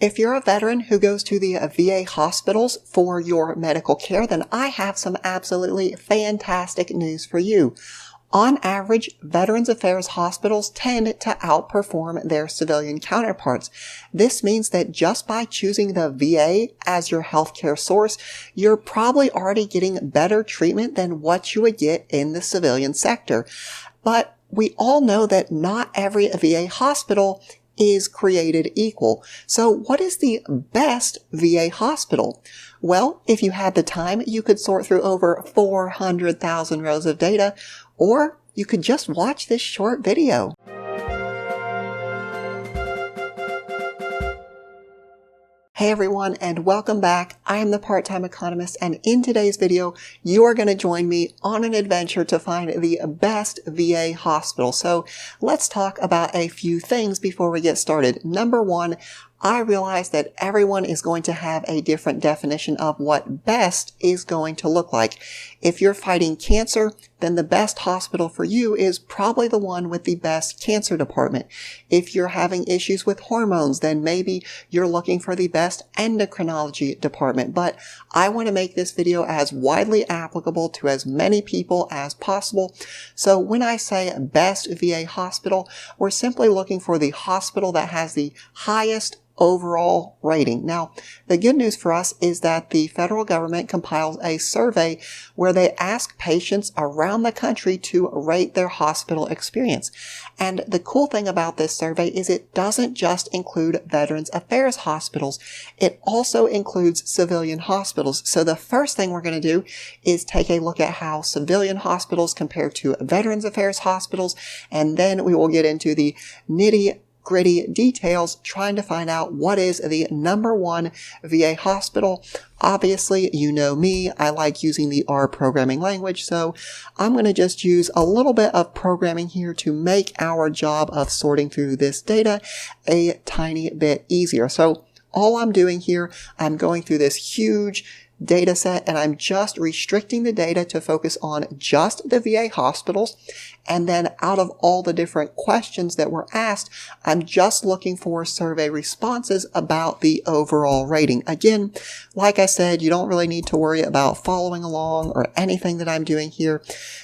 If you're a veteran who goes to the VA hospitals for your medical care, then I have some absolutely fantastic news for you. On average, Veterans Affairs hospitals tend to outperform their civilian counterparts. This means that just by choosing the VA as your healthcare source, you're probably already getting better treatment than what you would get in the civilian sector. But we all know that not every VA hospital is created equal. So what is the best VA hospital? Well, if you had the time, you could sort through over 400,000 rows of data, or you could just watch this short video. Hey everyone, and welcome back. I am the part-time economist, and in today's video, you are going to join me on an adventure to find the best VA hospital. So let's talk about a few things before we get started. Number one, I realize that everyone is going to have a different definition of what best is going to look like. If you're fighting cancer, then the best hospital for you is probably the one with the best cancer department. If you're having issues with hormones, then maybe you're looking for the best endocrinology department. But I want to make this video as widely applicable to as many people as possible. So when I say best VA hospital, we're simply looking for the hospital that has the highest overall rating. Now, the good news for us is that the federal government compiles a survey where they ask patients around the country to rate their hospital experience. And the cool thing about this survey is it doesn't just include Veterans Affairs hospitals. It also includes civilian hospitals. So the first thing we're going to do is take a look at how civilian hospitals compare to Veterans Affairs hospitals, and then we will get into the nitty-gritty details trying to find out what is the number one VA hospital. Obviously, you know me, I like using the R programming language, so I'm going to just use a little bit of programming here to make our job of sorting through this data a tiny bit easier. So all I'm doing here, I'm going through this huge data set, and I'm just restricting the data to focus on just the VA hospitals. And then out of all the different questions that were asked, I'm just looking for survey responses about the overall rating. Again, like I said, you don't really need to worry about following along or anything that I'm doing here,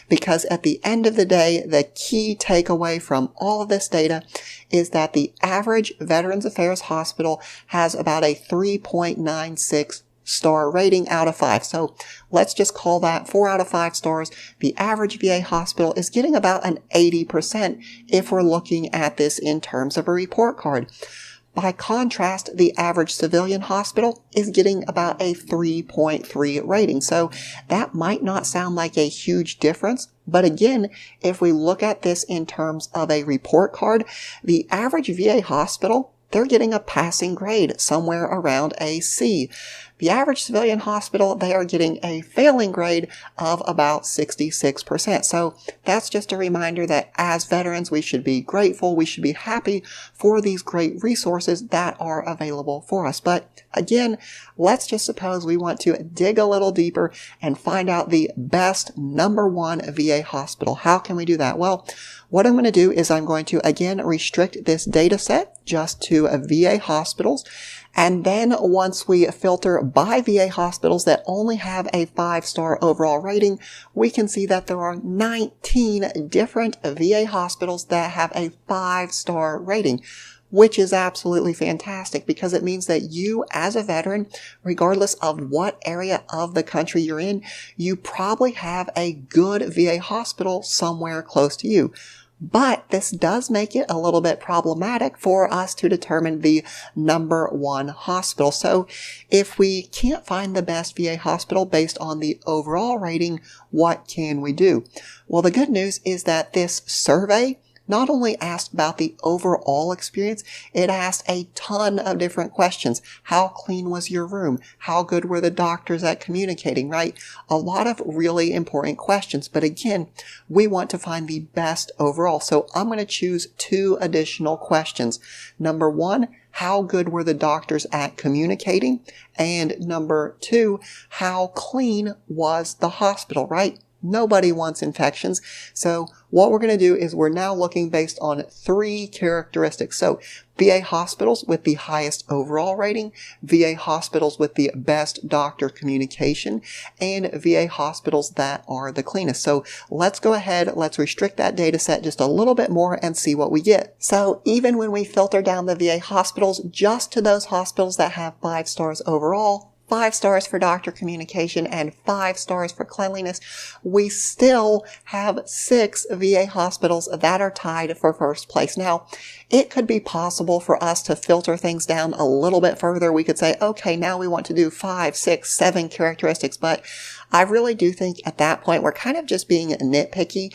because at the end of the day, the key takeaway from all of this data is that the average Veterans Affairs hospital has about a 3.96 star rating out of 5. So let's just call that 4 out of 5 stars. The average VA hospital is getting about an 80% if we're looking at this in terms of a report card. By contrast, the average civilian hospital is getting about a 3.3 rating. So that might not sound like a huge difference. But again, if we look at this in terms of a report card, the average VA hospital, they're getting a passing grade, somewhere around a C. The average civilian hospital, they are getting a failing grade of about 66%. So that's just a reminder that as veterans, we should be grateful, we should be happy for these great resources that are available for us. But again, let's just suppose we want to dig a little deeper and find out the best number one VA hospital. How can we do that? Well, what I'm going to do is I'm going to again restrict this data set just to VA hospitals. And then once we filter by VA hospitals that only have a 5-star overall rating, we can see that there are 19 different VA hospitals that have a 5-star rating, which is absolutely fantastic because it means that you as a veteran, regardless of what area of the country you're in, you probably have a good VA hospital somewhere close to you. But this does make it a little bit problematic for us to determine the number one hospital. So if we can't find the best VA hospital based on the overall rating, what can we do? Well, the good news is that this survey not only asked about the overall experience, it asked a ton of different questions. How clean was your room? How good were the doctors at communicating, right? A lot of really important questions. But again, we want to find the best overall. So I'm going to choose 2 additional questions. Number 1, how good were the doctors at communicating? And number 2, how clean was the hospital, right? Nobody wants infections. So what we're going to do is we're now looking based on 3 characteristics. So VA hospitals with the highest overall rating, VA hospitals with the best doctor communication, and VA hospitals that are the cleanest. So let's go ahead, let's restrict that data set just a little bit more and see what we get. So even when we filter down the VA hospitals just to those hospitals that have 5 stars overall, 5 stars for doctor communication, and 5 stars for cleanliness, we still have 6 VA hospitals that are tied for first place. Now, it could be possible for us to filter things down a little bit further. We could say, okay, now we want to do 5, 6, 7 characteristics, but I really do think at that point we're kind of just being nitpicky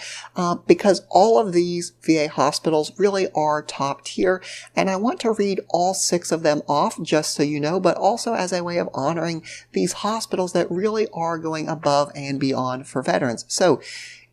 because all of these VA hospitals really are top tier, and I want to read all 6 of them off just so you know, but also as a way of honoring these hospitals that really are going above and beyond for veterans. So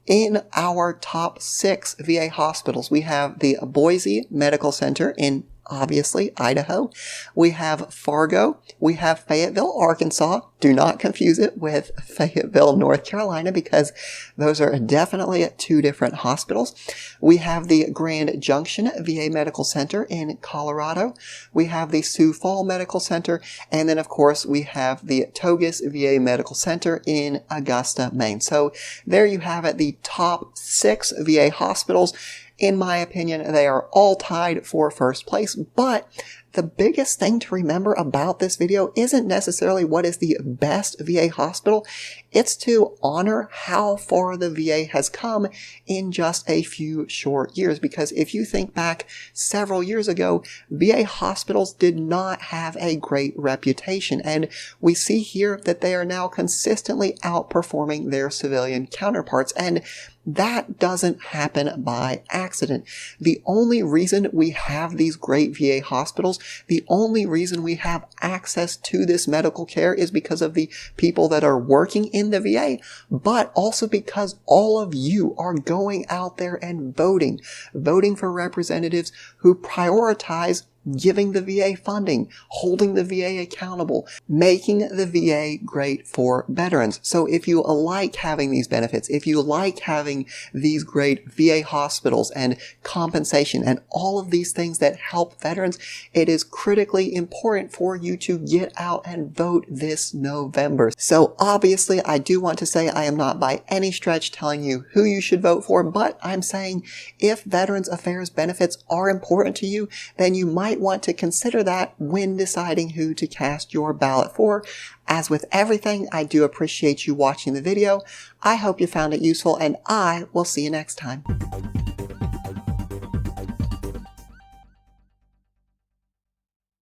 in our top 6 VA hospitals, we have the Boise Medical Center in obviously Idaho. We have Fargo. We have Fayetteville, Arkansas. Do not confuse it with Fayetteville, North Carolina, because those are definitely 2 different hospitals. We have the Grand Junction VA Medical Center in Colorado. We have the Sioux Falls Medical Center. And then, of course, we have the Togus VA Medical Center in Augusta, Maine. So there you have it, the top 6 VA hospitals. In my opinion, they are all tied for first place, but the biggest thing to remember about this video isn't necessarily what is the best VA hospital. It's to honor how far the VA has come in just a few short years. Because if you think back several years ago, VA hospitals did not have a great reputation. And we see here that they are now consistently outperforming their civilian counterparts. And that doesn't happen by accident. The only reason we have these great VA hospitals, the only reason we have access to this medical care is because of the people that are working in the VA, but also because all of you are going out there and voting for representatives who prioritize giving the VA funding, holding the VA accountable, making the VA great for veterans. So if you like having these benefits, if you like having these great VA hospitals and compensation and all of these things that help veterans, it is critically important for you to get out and vote this November. So obviously, I do want to say I am not by any stretch telling you who you should vote for, but I'm saying if Veterans Affairs benefits are important to you, then you might want to consider that when deciding who to cast your ballot for. As with everything, I do appreciate you watching the video. I hope you found it useful, and I will see you next time.